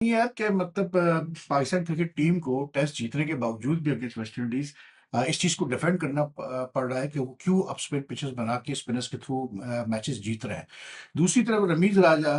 नहीं यार, क्या मतलब पाकिस्तान क्रिकेट टीम को टेस्ट जीतने के बावजूद भी अगेंस्ट वेस्ट इंडीज इस चीज को डिफेंड करना पड़ रहा है कि वो क्यों अप स्पिन पिचेस बना के स्पिनर्स के थ्रू मैचेस जीत रहे हैं। दूसरी तरफ रमीज राजा,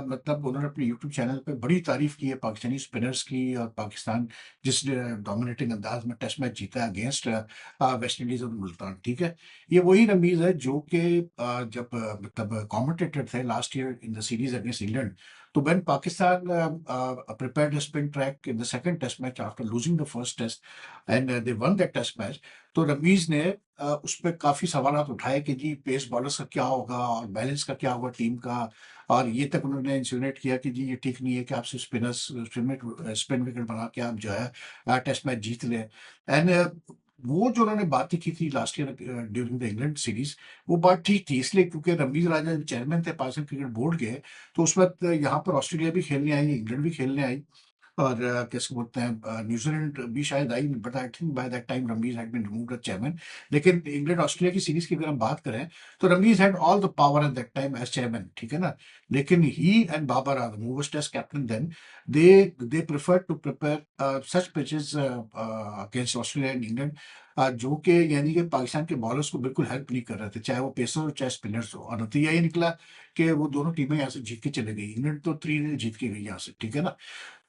मतलब उन्होंने अपने यूट्यूब चैनल पे बड़ी तारीफ की है पाकिस्तानी स्पिनर्स की, और पाकिस्तान जिस डोमिनेटिंग अंदाज में टेस्ट मैच जीता है अगेंस्ट वेस्ट इंडीज और मुल्तान। ठीक है, ये वही रमीज है जो कि जब मतलब कमेंटेटर थे last year in the series against England. तो when Pakistan prepared a spin track in the second test match after losing the first test and they won that test match, तो रमीज ने उस पर काफी सवाल उठाए कि जी पेस बॉलर्स का क्या होगा और बैलेंस का क्या होगा टीम का। और ये तक उन्होंने इंसिनुएट किया कि जी ये ठीक नहीं है कि आप सिर्फ स्पिनर्स स्पिन विकेट बना के आप जो है टेस्ट मैच जीत लें। एंड वो जो उन्होंने बातें की थी last year during the England series, वो बात ठीक थी इसलिए क्योंकि रमीज राजा चेयरमैन थे पाकिस्तान क्रिकेट बोर्ड के। तो उस वक्त यहाँ पर ऑस्ट्रेलिया भी खेलने आई, इंग्लैंड भी खेलने आई, और कैसे बोलते हैं न्यूजीलैंड भी शायद आई, but I think by that time Rameez had been removed as chairman. लेकिन इंग्लैंड ऑस्ट्रेलिया की सीरीज की अगर हम बात करें तो Rameez had all the power at that time as chairman, ठीक है ना। लेकिन he and Babar Azam who was test captain then, they prefer to prepare such pitches against Australia and England, जो कि यानी कि पाकिस्तान के बॉलर्स को बिल्कुल हेल्प नहीं कर रहे थे, चाहे वो पेसर हो चाहे स्पिनर्स हो। और नतीजा ये निकला कि वो दोनों टीमें यहाँ से जीत के चले गई, इंग्लैंड तो 3 जीत के गई यहाँ से, ठीक है ना।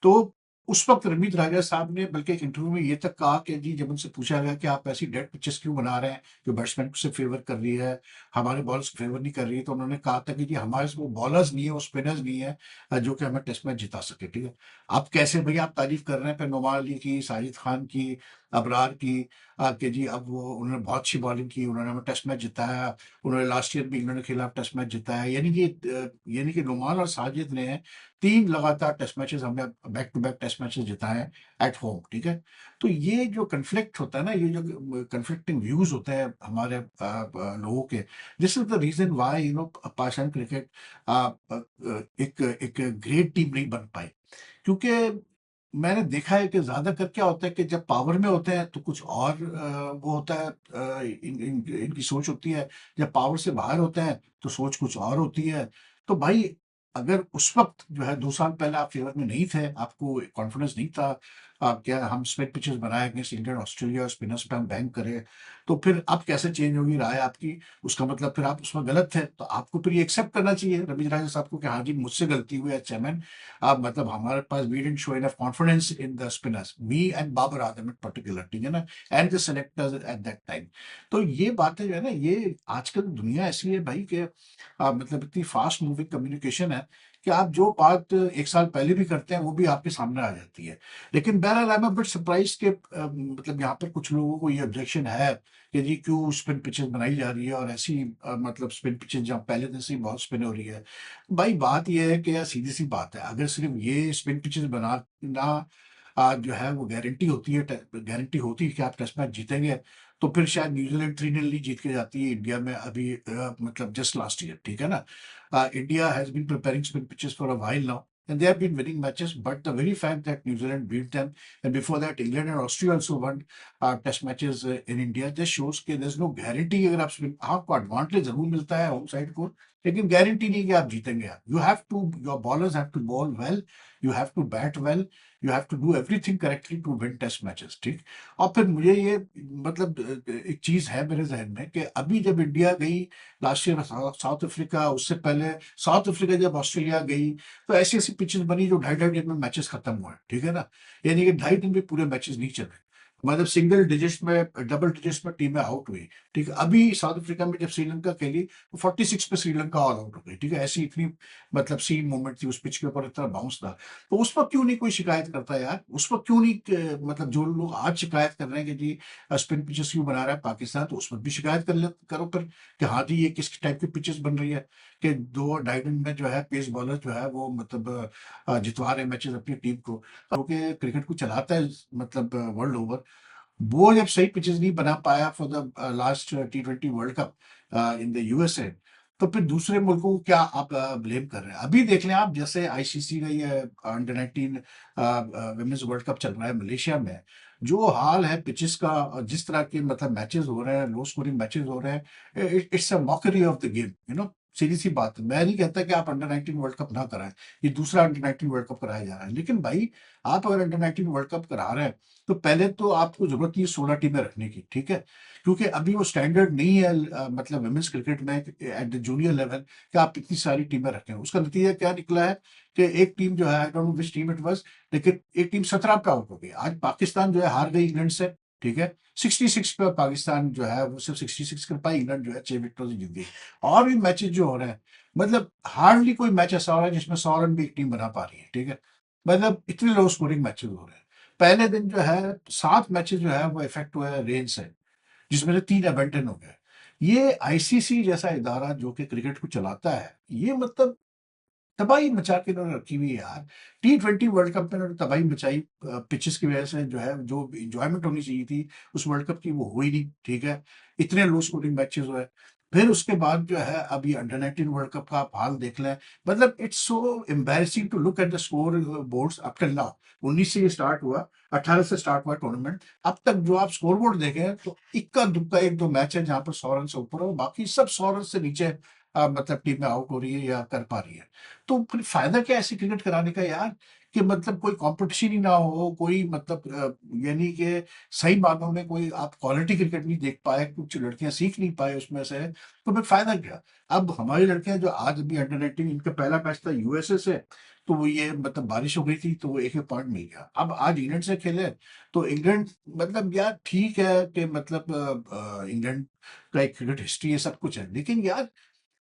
तो उस वक्त रमीत राजा साहब ने बल्कि एक इंटरव्यू में ये तक कहा कि जी जब उनसे पूछा गया कि आप ऐसी डेड पिचेस क्यों बना रहे हैं जो बैट्समैन को से फेवर कर रही है, हमारे बॉलर्स को फेवर नहीं कर रही है, तो उन्होंने कहा था कि जी हमारे वो बॉलर्स नहीं है, वो स्पिनर्स नहीं है जो कि हमें टेस्ट मैच जिता सके। ठीक है, आप कैसे भैया आप तारीफ कर रहे हैं फिर नुमान अली की, साजिद खान की, अबरार की, कि जी अब वो उन्होंने बहुत अच्छी बॉलिंग की, उन्होंने हमें टेस्ट मैच जिताया, उन्होंने लास्ट ईयर भी इंग्लैंड के खिलाफ टेस्ट मैच जिताया। यानी कि नुमान और साजिद ने 3 लगातार टेस्ट मैचेस, हमने back to back test matches जिताए हैं एट होम। ठीक है, तो ये जो कन्फ्लिक्ट होता है ना, ये जो कन्फ्लिक्टिंग व्यूज होते हैं हमारे लोगों के, this is the reason why Pakistan cricket एक एक ग्रेट टीम नहीं बन पाई। क्योंकि मैंने देखा है कि ज्यादातर क्या होता है कि जब पावर में होते हैं तो कुछ और वो होता है, इनकी सोच होती है। जब पावर से बाहर होते हैं तो सोच कुछ और होती है। तो भाई अगर उस वक्त जो है 2 साल पहले आप फेवर में नहीं थे, आपको कॉन्फिडेंस नहीं था, क्या हम स्पिन पिचेस बनाए अगेंस्ट इंग्लैंड ऑस्ट्रेलिया और स्पिनर्स पे हम बैंक करें, तो फिर अब कैसे चेंज होगी राय आपकी। उसका मतलब फिर आप उसमें गलत थे, तो आपको फिर ये एक्सेप्ट करना चाहिए रमीज राजा साहब को कि हाँ जी मुझसे गलती हुई है चेयरमैन। आप मतलब हमारे पास we didn't show enough confidence in the spinners, me and Babar Azam in particular, ठीक है ना, and the selectors at that time. तो ये बातें जो है ना, ये आजकल दुनिया ऐसी है भाई कि मतलब इतनी फास्ट मूविंग कम्युनिकेशन है कि आप जो बात 1 साल पहले भी करते हैं वो भी आपके सामने आ जाती है। लेकिन बहरहाल आई एम बिट सरप्राइज के मतलब यहाँ पर कुछ लोगों को ये ऑब्जेक्शन है कि जी क्यों स्पिन पिचेस बनाई जा रही है, और ऐसी मतलब स्पिन पिचेस जहाँ पहले दिन से ही बहुत स्पिन हो रही है। भाई बात यह है कि यार सीधी सी बात है, अगर सिर्फ ये स्पिन पिचेस बनाना जो है वो गारंटी होती है, गारंटी होती है कि आप टेस्ट मैच जीतेंगे, तो फिर शायद न्यूजीलैंड 3-0 जीत के जाती है इंडिया में अभी, मतलब जस्ट लास्ट ईयर, ठीक है ना। India has been preparing spin pitches for a while now, and they have been winning matches. But the very fact that New Zealand beat them, and before that England and Austria also won test matches in India, just shows कि there's no guarantee कि अगर आप spin, आपको advantage जरूर मिलता है home side को, लेकिन गारंटी नहीं कि आप जीतेंगे। You have to, your bowlers have to bowl well, you have to bat well, you have to do everything correctly to win test matches, ठीक। और फिर मुझे ये मतलब एक चीज है मेरे जहन में कि अभी जब इंडिया गई लास्ट ईयर साउथ अफ्रीका, उससे पहले साउथ अफ्रीका जब ऑस्ट्रेलिया गई, तो ऐसी ऐसी पिचेस बनी जो 2.5 2.5 दिन में मैचेस खत्म हुए, ठीक है ना। यानी कि 2.5 दिन में पूरे मैचेस नहीं चले, मतलब सिंगल डिजिट्स में, डबल डिजिट्स में टीमें आउट हुई। ठीक है, अभी साउथ अफ्रीका में जब श्रीलंका खेली तो 46 पे श्रीलंका ऑल आउट हो गई। ठीक है, ऐसी इतनी मतलब सीन मोमेंट थी उस पिच के ऊपर, इतना बाउंस था। तो उस पर क्यों नहीं कोई शिकायत करता यार, उस पर क्यों नहीं मतलब जो लोग आज शिकायत कर रहे हैं कि जी स्पिन पिचेस क्यों बना रहा है पाकिस्तान, तो उस पर भी शिकायत करो फिर कि हाँ जी ये किस टाइप की पिचेस बन रही है कि 2.5 दिन में जो है पेस बॉलर जो है वो मतलब जितवा रहे मैचेस अपनी टीम को, क्योंकि क्रिकेट को चलाता है मतलब वर्ल्ड ओवर। वो जब सही पिचेस नहीं बना पाया for the last T20 world cup in the USA, तो फिर दूसरे मुल्कों को क्या आप ब्लेम कर रहे हैं। अभी देख लें आप, जैसे आईसीसी का ये अंडर 19 वुमेन्स वर्ल्ड कप चल रहा है मलेशिया में, जो हाल है पिचेस का और जिस तरह के मतलब मैचेस हो रहे हैं, लो स्कोरिंग मैचेस हो रहे हैं, it's a mockery of the game, you know. सीधी सी बात है, मैं नहीं कहता कि आप अंडर 19 वर्ल्ड कप ना कराएं, ये दूसरा अंडर 19 वर्ल्ड कप कराया जा रहा है, लेकिन भाई आप अगर अंडर 19 वर्ल्ड कप करा रहे हैं तो पहले तो आपको जरूरत नहीं है 16 टीमें रखने की, ठीक है, क्योंकि अभी वो स्टैंडर्ड नहीं है मतलब वुमेन्स क्रिकेट में एट द जूनियर लेवल कि आप इतनी सारी टीमें रखें। उसका नतीजा क्या निकला है कि एक टीम जो है, I don't know which team it was, लेकिन एक टीम 17 पे आउट हो गई। आज पाकिस्तान जो है हार गई इंग्लैंड से, ठीक है, 66 पे पाकिस्तान जो है वो सिर्फ 66 कर पाई, इंग्लैंड जो है 6 विकेटों से जीत गई। और भी मैचेस जो हो रहे हैं, मतलब हार्डली कोई मैच ऐसा हो रहा है जिसमें 100 रन भी एक टीम बना पा रही है, ठीक है, मतलब इतने लो स्कोरिंग मैचेस हो रहे हैं। पहले दिन जो है 7 मैचेस जो है वो इफेक्ट हुआ है रेन से, जिसमें से 3 अबेंटन हो गए। ये आईसीसी जैसा इदारा जो कि क्रिकेट को चलाता है, ये मतलब तबाही मचा के इन्होंने रखी हुई है यार। T20 वर्ल्ड कप में इन्होंने तबाही मचाई, पिचेस की वजह से जो है, जो इंजॉयमेंट होनी चाहिए थी उस वर्ल्ड कप की वो हुई नहीं, ठीक है, इतने लो स्कोरिंग मैचेस हुए। फिर उसके बाद जो है अभी अंडर 19 वर्ल्ड कप का आप हाल देख लें, मतलब it's so embarrassing to look at the score boards up till now. 19 से ये स्टार्ट हुआ, 18 से स्टार्ट हुआ टूर्नामेंट, अब तक जो आप स्कोर बोर्ड देखें तो इक्का दुक्का एक दो मैच है जहां पर 100 रन से ऊपर हो, बाकी सब 100 रन से नीचे मतलब टीमें आउट हो रही है या कर पा रही है। तो फिर फायदा क्या है ऐसे क्रिकेट कराने का यार, कि मतलब कोई कंपटीशन ही ना हो, कोई मतलब यानी कि सही मायनों में कोई आप क्वालिटी क्रिकेट नहीं देख पाए, कुछ लड़कियां सीख नहीं पाए उसमें से, तो फिर फायदा क्या। अब हमारी लड़कियां जो आज अभी अंडर 19, इनका पहला मैच था यूएसए से, तो वो ये मतलब बारिश हो गई थी तो वो एक एक पॉइंट मिल गया। अब आज इंग्लैंड से खेले तो इंग्लैंड मतलब यार ठीक है कि मतलब इंग्लैंड का एक क्रिकेट हिस्ट्री है, सब कुछ है, लेकिन यार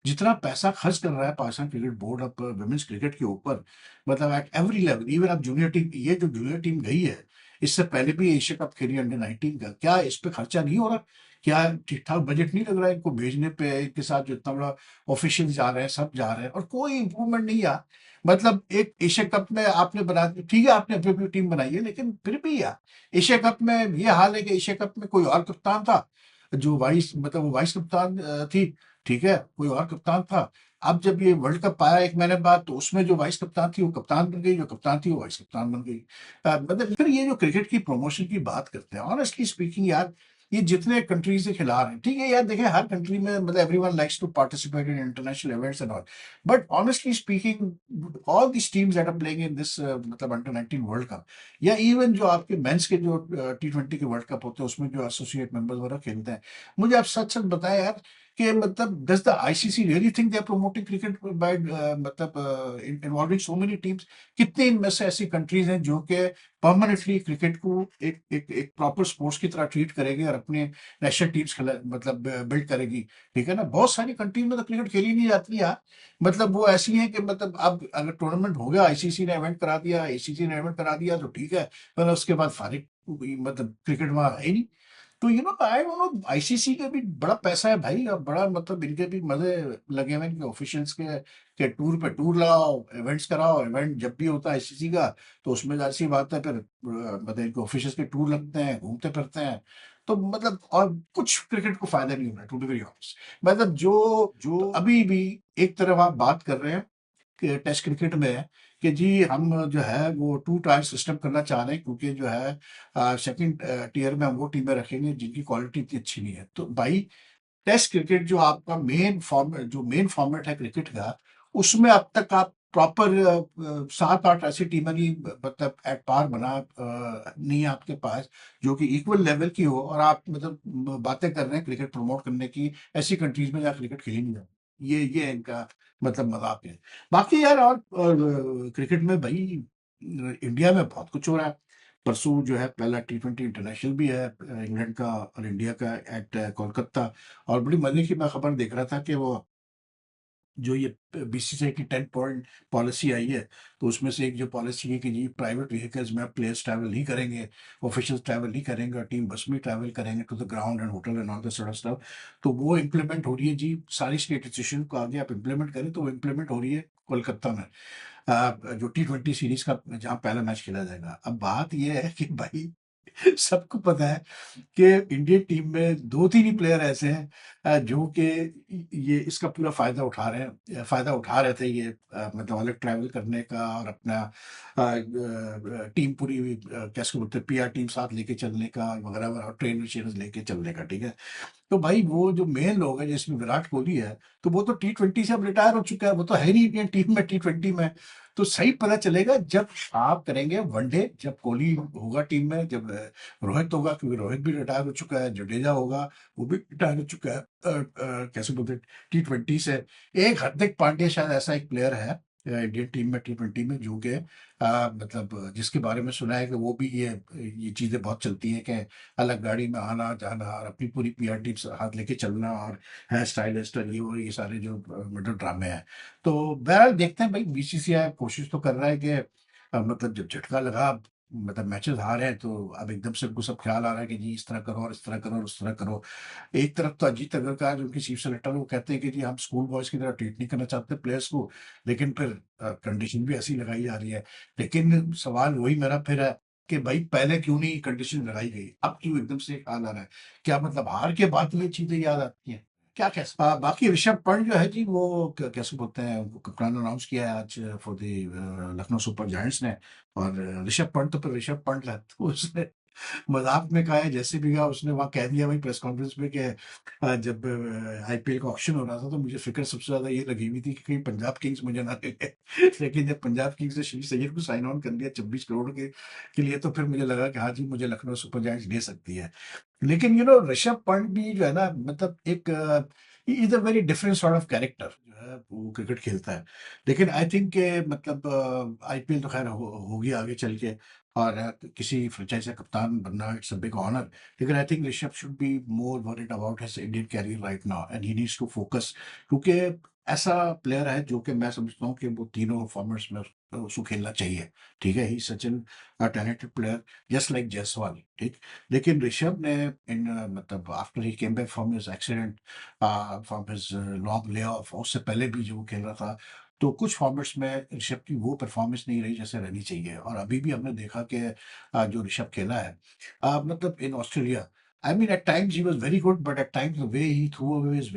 जितना पैसा खर्च कर रहा है पाकिस्तान क्रिकेट बोर्ड अब वुमेन्स क्रिकेट के ऊपर, मतलब एट एवरी लेवल, इवन अब जूनियर टीम, ये जो जूनियर टीम गई है, इससे पहले भी एशिया कप खेली अंडर 19 का, क्या इस पे खर्चा नहीं हो रहा, क्या ठीक ठाक बजट नहीं लग रहा है इनको भेजने पे, इनके साथ जो इतना बड़ा ऑफिशियल जा रहे हैं, सब जा रहे हैं और कोई इंप्रूवमेंट नहीं यार। मतलब एक एशिया कप में आपने बना दी, ठीक है, आपने अपनी अपनी टीम बनाई है, लेकिन फिर भी यार एशिया कप में ये हाल है कि एशिया कप में कोई और कप्तान था, जो वाइस मतलब वो वाइस कप्तान थी, ठीक है, कोई और कप्तान था। अब जब ये वर्ल्ड कप आया 1 महीने बाद, तो उसमें जो वाइस कप्तान थी वो कप्तान बन गई, जो कप्तान थी वो वाइस कप्तान बन गई। मतलब फिर ये जो क्रिकेट की प्रमोशन की बात करते हैं, ऑनेस्टली स्पीकिंग यार, ये जितने कंट्रीज से खिला रहे हैं, ठीक है यार, देखें हर कंट्री में मतलब everyone likes to participate in international events and all, but honestly speaking all this teams that are playing in this मतलब अंडर 19 वर्ल्ड कप, या इवन जो आपके मेंस के जो T20 के वर्ल्ड कप होते हैं उसमें जो एसोसिएट मेंबर्स वगैरह खेलते हैं, मुझे आप सच सच बताएं यार कि मतलब does the ICC really think they are promoting cricket by मतलब इन्वॉल्विंग सो मेनी टीम्स। कितने इनमें से ऐसी कंट्रीज हैं जो कि परमानेंटली क्रिकेट को एक एक एक प्रॉपर स्पोर्ट्स की तरह ट्रीट करेगी और अपने नेशनल टीम्स मतलब बिल्ड करेगी, ठीक है ना। बहुत सारी कंट्रीज में तो क्रिकेट खेली नहीं जाती यार, मतलब वो ऐसी हैं कि मतलब अब अगर टूर्नामेंट हो गया, आईसीसी ने इवेंट करा दिया, एसीसी ने इवेंट करा दिया तो ठीक है, पर उसके बाद फारिग मतलब क्रिकेट वहां है ही नहीं। तो आई डोंट नो, आईसीसी का भी बड़ा पैसा है भाई, और बड़ा मतलब इनके भी मजे लगे हुए हैं इनके ऑफिशियल्स के टूर पे टूर लगाओ, इवेंट्स कराओ, इवेंट जब भी होता है आईसीसी का तो उसमें जाहिर सी बात है फिर मतलब इनके ऑफिशियल्स के टूर लगते हैं, घूमते फिरते हैं, तो मतलब और कुछ क्रिकेट को फायदा नहीं हो रहा, टू बी वेरी ऑनेस्ट। मतलब जो जो अभी भी एक तरफ आप बात कर रहे हैं कि टेस्ट क्रिकेट में है कि जी हम जो है वो 2 टायर सिस्टम करना चाह रहे हैं, क्योंकि जो है सेकंड टियर में हम वो टीमें रखेंगे जिनकी क्वालिटी इतनी अच्छी नहीं है। तो भाई टेस्ट क्रिकेट जो आपका मेन फॉर्मेट है क्रिकेट का, उसमें अब तक आप प्रॉपर 7-8 ऐसी टीमें नहीं मतलब एट पार बना नहीं है आपके पास जो कि इक्वल लेवल की हो, और आप मतलब बातें कर रहे हैं क्रिकेट प्रमोट करने की ऐसी कंट्रीज में जहाँ क्रिकेट खेली नहीं जाती। ये इनका मतलब मजाक है। बाकी यार और क्रिकेट में भाई इंडिया में बहुत कुछ हो रहा है। परसों जो है पहला T20 इंटरनेशनल भी है इंग्लैंड का और इंडिया का एट कोलकाता। और बड़ी मजे की मैं खबर देख रहा था कि वो जो ये बीसीसीआई की 10 पॉइंट पॉलिसी आई है, तो उसमें से एक जो पॉलिसी है कि जी प्राइवेट व्हीकल्स में प्लेयर्स ट्रैवल नहीं करेंगे, ऑफिशियल्स ट्रैवल नहीं करेंगे, और टीम बस में ट्रैवल करेंगे to the ground and hotel and all the sort of stuff. तो वो इम्प्लीमेंट हो रही है जी, सारी स्टेट एसोसिएशन को आगे आप इम्प्लीमेंट करें, तो वो इम्प्लीमेंट हो रही है कोलकाता में जो T20 सीरीज का जहाँ पहला मैच खेला जाएगा। अब बात यह है कि भाई सबको पता है कि इंडियन टीम में 2-3 ही प्लेयर ऐसे हैं जो कि ये इसका पूरा फायदा उठा रहे हैं, फायदा उठा रहे थे ये मतलब अलग ट्रैवल करने का और अपना टीम पूरी कैसे बोलते हैं पीआर टीम साथ लेके चलने का वगैरह वगैरह, ट्रेनर शेनर लेके चलने का, ठीक है। तो भाई वो जो मेन लोग हैं जिसमें विराट कोहली है, तो वो तो T20 से अब रिटायर हो चुका है, वो तो है नहीं इंडियन टीम में T20 में। तो सही पता चलेगा जब आप करेंगे वनडे, जब कोहली होगा टीम में, जब रोहित होगा, क्योंकि रोहित भी रिटायर हो चुका है, जडेजा होगा वो भी रिटायर हो चुका है कैसे बोलते हैं T20 से। एक हार्दिक पांड्या शायद ऐसा एक प्लेयर है इंडियन टीम में T20 में, जो कि मतलब जिसके बारे में सुना है कि वो भी ये चीजें बहुत चलती हैं कि अलग गाड़ी में आना जाना और अपनी पूरी पीआर टीम से हाथ लेके चलना, और हेयर स्टाइलिस्ट और ये वो ये सारे जो मतलब ड्रामे हैं। तो बहरहाल देखते हैं भाई, बीसीसीआई कोशिश तो कर रहा है कि मतलब जब झटका लगा, मतलब मैचेस हारे हैं, तो अब एकदम से उनको सब ख्याल आ रहा है कि जी इस तरह करो और इस तरह करो और उस तरह करो। एक तरफ तो अजीत अग्रकर जो उनके चीफ सेलेक्टर वो कहते हैं कि जी हम स्कूल बॉयज की तरह ट्रीट नहीं करना चाहते प्लेयर्स को, लेकिन फिर कंडीशन भी ऐसी लगाई जा रही है। लेकिन सवाल वही मेरा फिर है कि भाई पहले क्यों नहीं कंडीशन लगाई गई, अब क्यों एकदम से ख्याल आ रहा है? क्या मतलब हार के बाद ये चीजें याद आती हैं? क्या कह सकते बाकी ऋषभ पंत जो है जी, वो कैसे बोलते हैं, वो कप्तान अनाउंस किया है आज for the Lucknow super giants ने। और ऋषभ पंत तो फिर ऋषभ पंत है, तो उसने मजाक में कहा है, जैसे भी कहा उसने वहां कह दिया वही प्रेस कॉन्फ्रेंस में कि जब आईपीएल का ऑक्शन हो रहा था तो मुझे फिक्र सबसे ज्यादा ये लगी हुई थी कि कहीं पंजाब किंग्स मुझे ना ले ले। लेकिन जब पंजाब किंग्स ने श्री सैयद को साइन ऑन कर दिया 26 करोड़ के लिए, तो फिर मुझे लगा कि हाँ जी मुझे लखनऊ सुपर जायंट्स ले सकती है। लेकिन ऋषभ पंत भी जो है ना, मतलब एक is a very different sort of character जो है, वो क्रिकेट खेलता है। लेकिन आई थिंक के मतलब आईपीएल तो खैर होगी आगे चल के, और किसी फ्रेंचाइज का कप्तान बनना इट्स अ बिग ऑनर। लेकिन I think Rishabh should be more worried about his Indian career right now, and he needs to focus. क्योंकि ऐसा प्लेयर है जो कि मैं समझता हूँ कि वो तीनों फॉर्मेट्स में उसको खेलना चाहिए। ठीक है, he Sachin talented player just like Jaiswal, ठीक। लेकिन ऋषभ ने इन मतलब after he came back from his accident, from his long lay off, उससे पहले भी जो वो खेल रहा था, तो कुछ फॉर्मेट्स में ऋषभ की वो परफॉर्मेंस नहीं रही जैसे रहनी चाहिए। और अभी भी हमने देखा कि जो ऋषभ खेला है मतलब in Australia, I mean at times he was very good, but at times the way he threw away his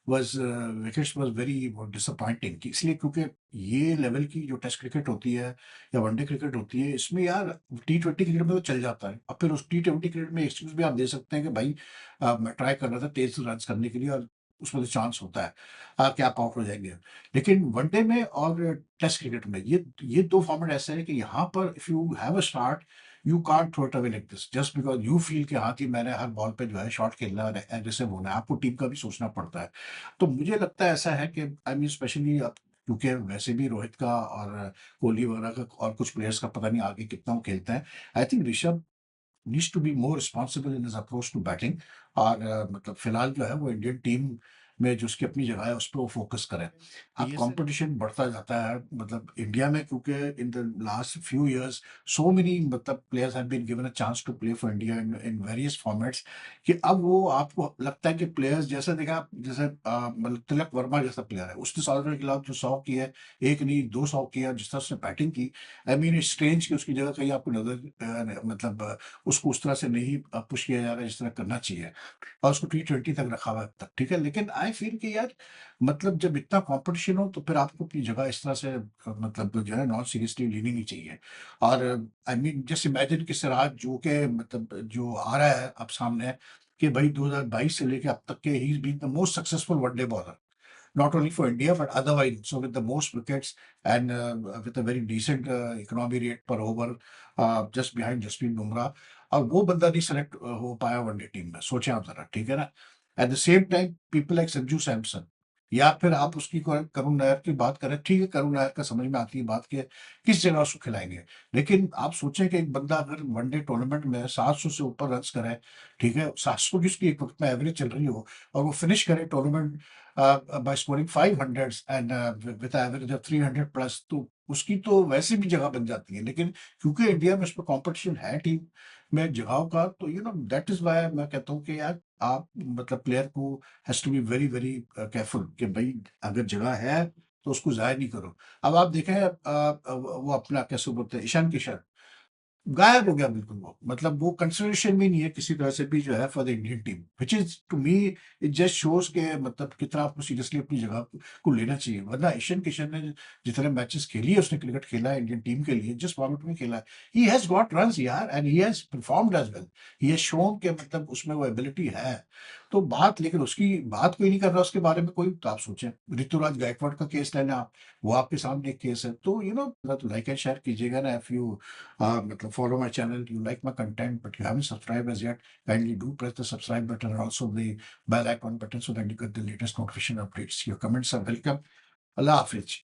was wickets was very disappointing. इसलिए क्योंकि ये लेवल की जो टेस्ट क्रिकेट होती है या वनडे क्रिकेट होती है, इसमें यार T20 क्रिकेट में तो चल जाता है, और फिर उस T20 क्रिकेट में एक्सक्यूज भी आप दे सकते हैं कि भाई मैं ट्राई कर रहा था तेज रन करने के लिए, और उसमें तो चांस होता है कि आप आउट हो जाएंगे। लेकिन वनडे में और टेस्ट क्रिकेट में ये दो फॉर्मेट ऐसे हैं कि यहाँ पर if you have a start, you can't throw it away like this just because you feel कि हाँ जी मैंने हर बॉल पे जो है शॉट खेलना है और एग्रेसिव होना है। आपको टीम का भी सोचना पड़ता है। तो मुझे लगता है ऐसा है कि आई मीन स्पेशली अब, क्योंकि वैसे भी रोहित का और कोहली वगैरह का और कुछ प्लेयर्स का पता नहीं आगे कितना वो खेलते हैं। I think Rishabh needs to be more responsible in his approach to batting. और मतलब फिलहाल जो है वो इंडियन टीम में जो उसकी अपनी जगह है उस पर वो फोकस करें। अब कंपटीशन बढ़ता जाता है मतलब इंडिया में, क्योंकि in the last few years so many मतलब players have been given a chance to play for India in in various formats, कि अब वो आपको लगता है कि प्लेयर्स जैसे देखा जैसे मतलब तिलक वर्मा जैसा प्लेयर है, उसने साउथ अफ्रीका के खिलाफ जो 100 की है, एक नहीं 200 किया, जिस तरह उसने बैटिंग की, आई मीन स्ट्रेंज की उसकी जगह कहीं आपको नजर मतलब उसको उस तरह से नहीं पुश किया जा रहा है जिस तरह करना चाहिए, और उसको T20 तक रखा हुआ है अब तक, ठीक है। लेकिन आई फील कि यार मतलब जब इतना कंपटीशन हो तो फिर आपको अपनी जगह इस तरह से मतलब जो है नॉन सीरियसली लेनी नहीं चाहिए। और आई मीन जस्ट इमेजिन कि सिराज जो के मतलब जो आ रहा है अब सामने, कि भाई 2022 से लेके अब तक के he is been the most successful one day bowler, not only for India but otherwise. So with the most wickets and with a very decent economy rate per over, just behind Jasprit Bumrah, और वो बंदा नहीं select हो पाया one day team में, सोचे आप जरा, ठीक है ना। At the same time people like Sanju Samson, या फिर आप उसकी करुण नायर की बात करें, ठीक है करुण नायर का समझ में आती है बात कि किस जगह उसको खिलाएंगे। लेकिन आप सोचें कि एक बंदा अगर वनडे टूर्नामेंट में 700 से ऊपर रन करे, ठीक है 700 की उसकी एक वक्त में एवरेज चल रही हो, और वो फिनिश करे tournament by scoring 500s and with an average of 300 plus, तो उसकी तो वैसे भी जगह बन जाती है। लेकिन क्योंकि इंडिया में उस पर कॉम्पिटिशन है टीम में जगहों का, तो दैट इज वाई मैं कहता हूँ कि यार आप मतलब प्लेयर को has to be very very careful कि भाई अगर जगह है तो उसको जाया नहीं करो। अब आप देखें वो अपना कैसे बोलते हैं ईशान किशन, गायब हो गया बिल्कुल वो, मतलब वो कंसिडरेशन भी नहीं है किसी तरह से भी जो है for the Indian team, which is to me it just shows के मतलब कितना आपको सीरियसली अपनी जगह को लेना चाहिए। वरना ईशान किशन ने जितने मैचेस खेली है, उसने क्रिकेट खेला है इंडियन टीम के लिए, जिस फॉर्मेट में खेला है, ही हैज गॉट रन्स यार, and he has performed as well. He has shown के मतलब उसमें वो एबिलिटी है। तो बात, लेकिन उसकी बात कोई नहीं कर रहा उसके बारे में कोई, तो आप सोचें ऋतुराज गायकवाड़ का केस लेना, वो आपके सामने एक केस है। तो तो लाइक एंड शेयर कीजिएगा ना, इफ यू मतलब follow my channel, you like my content, but you haven't subscribed as yet, kindly do press the subscribe button and also the bell icon button so that you get the latest notification updates. Your comments are welcome. Allah Hafiz.